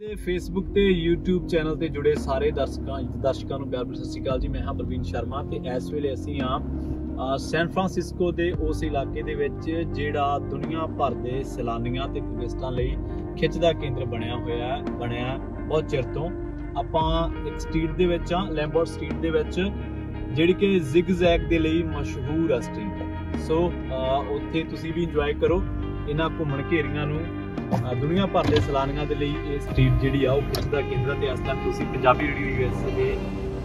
Facebook ते YouTube channel ते जुड़े सारे दर्शकों प्यार भरी सत श्री अकाल जी। मैं हाँ प्रवीण शर्मा ते इस वेले असीं हाँ सैन फ्रांसिस्को दे उस इलाके दे विच जिहड़ा दुनिया भर दे सैलानियां ते टूरिस्टां लई खिच दा केंद्र बनया बहुत चिर तो। आपां एक स्ट्रीट दे विच हां, लैम्बर्ट स्ट्रीट दे विच, जिहड़ी कि जिग जैग दे लई मशहूर है स्ट्रीट। सो उत्थे तुसीं भी इंजॉय करो इन्हां घुम्मण घेरियां नूं। दुनिया भर के सैलानियों के लिए ये स्ट्रीट जी खिच का केंद्र है। इस टाइम तुम पंजाबी रेडियो यूएसए के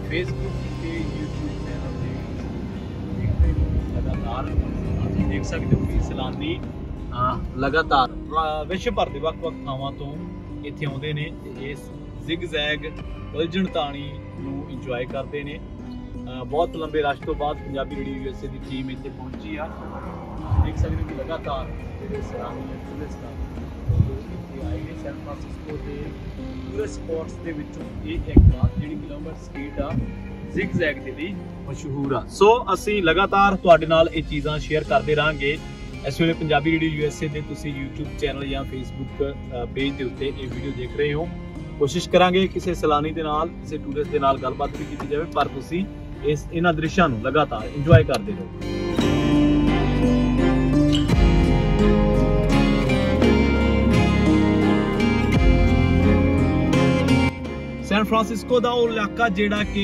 फेसबुक के यूट्यूब चैनल लगातार देख सकते हो कि सैलानी लगातार विश्व भर के वक्-वक् थावां तो इत्थे आउंदे ने इस जिग जैग उलझण ताणी नूं इंजॉय करते हैं। बहुत लंबे रश तो बाद पंजाबी रेडियो यूएसए की टीम इत्थे पहुंची आ। देख सकते हो कि लगातार जो सैलानी टूरिस्ट सैन फ्रांसिस्को के टूरिस्ट स्पॉट्स के विचों एक जिहड़ी किलोमीटर स्ट्रीट आ जिग जैग दे लई मशहूर आ। सो असीं लगातार तुहाडे नाल ये चीज़ां शेयर करते रहांगे। इस वेले पंजाबी रेडियो यूएसए दे तुसीं यूट्यूब चैनल या फेसबुक पेज के उत्ते ये वीडियो देख रहे हो। कोशिश करांगे किसी सैलानी दे नाल किसी टूरिस्ट दे नाल गलबात भी की जाए, पर तुसीं इन्हां दृश्यां नूं लगातार इंजॉय करते रहो। सैन फ्रांसिस्को का वो इलाका जिहड़ा कि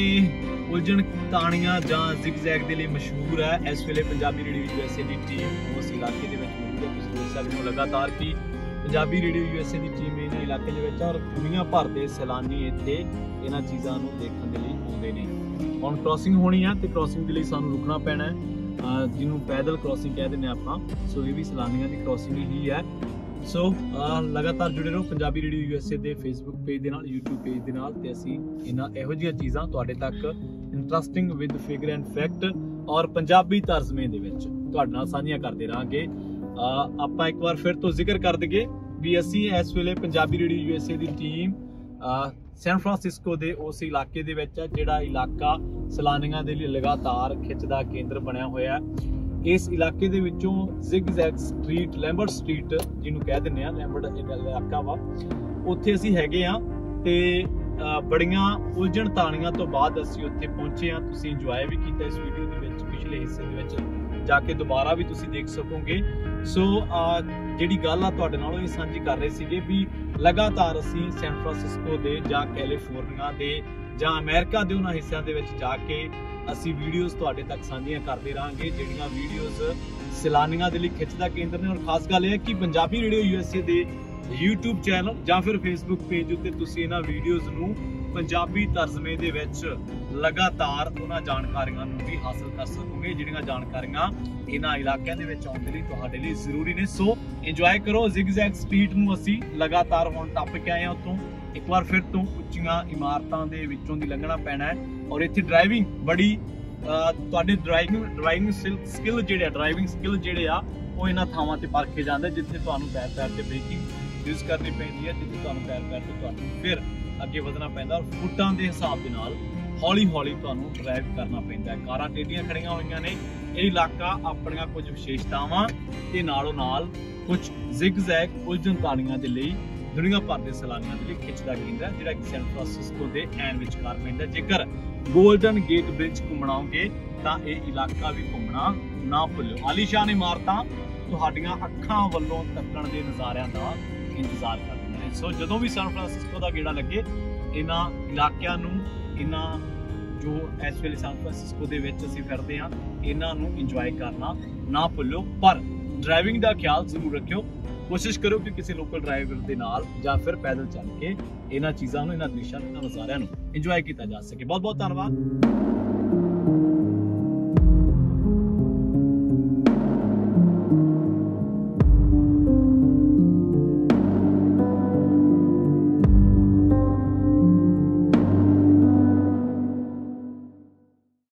उलझण ताणियां जां जिग जैग के लिए मशहूर है। इस वेले पंजाबी रेडियो यूएसए की टीम उस इलाके के मौजूद है। तुसीं देख सकते हो लगातार कि पंजाबी रेडियो यूएसए की टीम इन्हां इलाके दे विच और दुनिया भर के सैलानी इत्थे इन्हां चीज़ां नूं देखण दे लई आउंदे ने। हुण क्रॉसिंग होनी है तो क्रॉसिंग के लिए सानूं रुकना पैना है, जिन्होंने पैदल क्रॉसिंग कह दें आपां। सो ये भी सैलानियों की क्रॉसिंग ही है। सो लगातार जुड़े रहो पंजाबी रेडियो यूएसए के फेसबुक पेज के नाल, यूट्यूब पेज के नाल, ते असीं इन्हां इहो जिहियां चीज़ां तुहाडे तक interesting with figure and fact और पंजाबी तर्जमे दे विच तुहाडे नाल साझीआं करदे रहांगे। आपां एक बार फिर तो जिक्र कर दईए भी असीं इस वेले पंजाबी रेडियो यूएसए की टीम सैन फ्रांसिस्को के उस इलाके दे विच जिहड़ा इलाका सैलानियां दे लई लगातार खिच दा केंद्र बनिया होया है। इस इलाके दे विचों zigzag street, Lambert street जिन्होंने कह दिंदे आ, लैम्बर्ट इलाका वा, उत्थे असीं हैगे आ ते बड़ियां उलझण ताणियां तो बाद असीं उत्थे पहुंचे आ। तुसीं इंजॉय भी कीता इस वीडियो दे विच, पिछले हिस्से दे विच जाके दोबारा भी तुसीं देख सकोगे। सो जिहड़ी गल आ तुहाडे नाल इह सांझी कर रहे सीगे भी लगातार असीं सैन फ्रांसिस्को दे जां कैलीफोर्निया दे जां अमेरिका दे उन्हां हिस्सिਆਂ ਦੇ ਵਿੱਚ ਜਾ ਕੇ ਅਸੀਂ ਵੀਡੀਓਜ਼ ਤੁਹਾਡੇ ਤੱਕ ਸਾਂਝੀਆਂ ਕਰਦੇ ਰਹਾਂਗੇ, ਜਿਹੜੀਆਂ ਵੀਡੀਓਜ਼ ਸੈਲਾਨੀਆਂ ਦੇ ਲਈ ਖਿੱਚ ਦਾ ਕੇਂਦਰ ਨੇ। ਔਰ ਖਾਸ ਗੱਲ ਇਹ ਹੈ ਕਿ ਪੰਜਾਬੀ ਰੇਡੀਓ यूएसए ਦੇ YouTube ਚੈਨਲ ਜਾਂ ਫਿਰ Facebook ਪੇਜ ਉੱਤੇ ਤੁਸੀਂ ਇਹਨਾਂ ਵੀਡੀਓਜ਼ ਨੂੰ ਪੰਜਾਬੀ ਤਰਜਮੇ ਦੇ ਵਿੱਚ ਲਗਾਤਾਰ ਉਹਨਾਂ ਜਾਣਕਾਰੀਆਂ ਨੂੰ ਵੀ ਹਾਸਲ ਕਰ ਸਕੋਗੇ, ਜਿਹੜੀਆਂ ਜਾਣਕਾਰੀਆਂ ਇਹਨਾਂ ਇਲਾਕਿਆਂ ਦੇ ਵਿੱਚ ਆਉਣ ਦੇ ਲਈ ਤੁਹਾਡੇ ਲਈ ਜ਼ਰੂਰੀ ਨੇ। ਸੋ ਇੰਜੋਏ ਕਰੋ। ਜ਼ਿਗ ਜ਼ੈਗ ਸਟਰੀਟ ਨੂੰ ਅਸੀਂ ਲਗਾਤਾਰ ਹੁਣ ਟੱਪ ਕੇ ਆਏ ਹਾਂ। ਉੱਥੋਂ एक बार फिर तो उच्चियां इमारतां दे विचों दी लंघना पैना है। और इत्थे ड्राइविंग बड़ी तुहाडे ड्राइविंग स्किल जिहड़े आ वो इन्हां थावां ते परखे जांदे, जिथे तुहानूं पैर ते ब्रेकिंग यूज करनी पैंदी है, जिथे तुहानूं पैर ते तुहानूं फिर अगे वधना पैंदा। और फुटां दे हिसाब दे नाल हौली हौली तुहानूं ड्राइव करना पैंदा है। कारां टेढ़ियां खड़ियां होईयां ने। ये इलाका अपणियां कुछ विशेषतावां ते नालों नाल कुछ जिग जैग उलझण ताणियां दे लई दुनिया भर के सैलानियों के लिए खिच का केंद्र है, जिहड़ा कि सैन फ्रांसिस्को के एन विचकार पैंदा। जेकर गोल्डन गेट ब्रिज घूमना होगे तो यह इलाका भी घूमना ना भुल्लिओ। आलीशान इमारतां तुहाडीआं अखां वल्लों तक्कण दे नज़ारिਆਂ का इंतजार करदिआं ने। सो जदों भी सैन फ्रांसिस्को का गेड़ा लगे इन्हां इलाकिਆਂ ਨੂੰ इन्हां जो इस वेले सैन फ्रांसिस्को दे विच असीं फिरदे हां इन्हां ਨੂੰ इंजॉय करना ना भुल्लिओ, पर ड्राइविंग का ख्याल जरूर रखियो। कोशिश करो कि किसी लोकल ड्राइवर के नाल या फिर पैदल चल के इन्हां चीज़ां नूं, इन्हां दृश्यां नूं, इन्हां नज़ारिਆਂ नूं इंजॉय किया जा सके। बहुत बहुत धन्यवाद।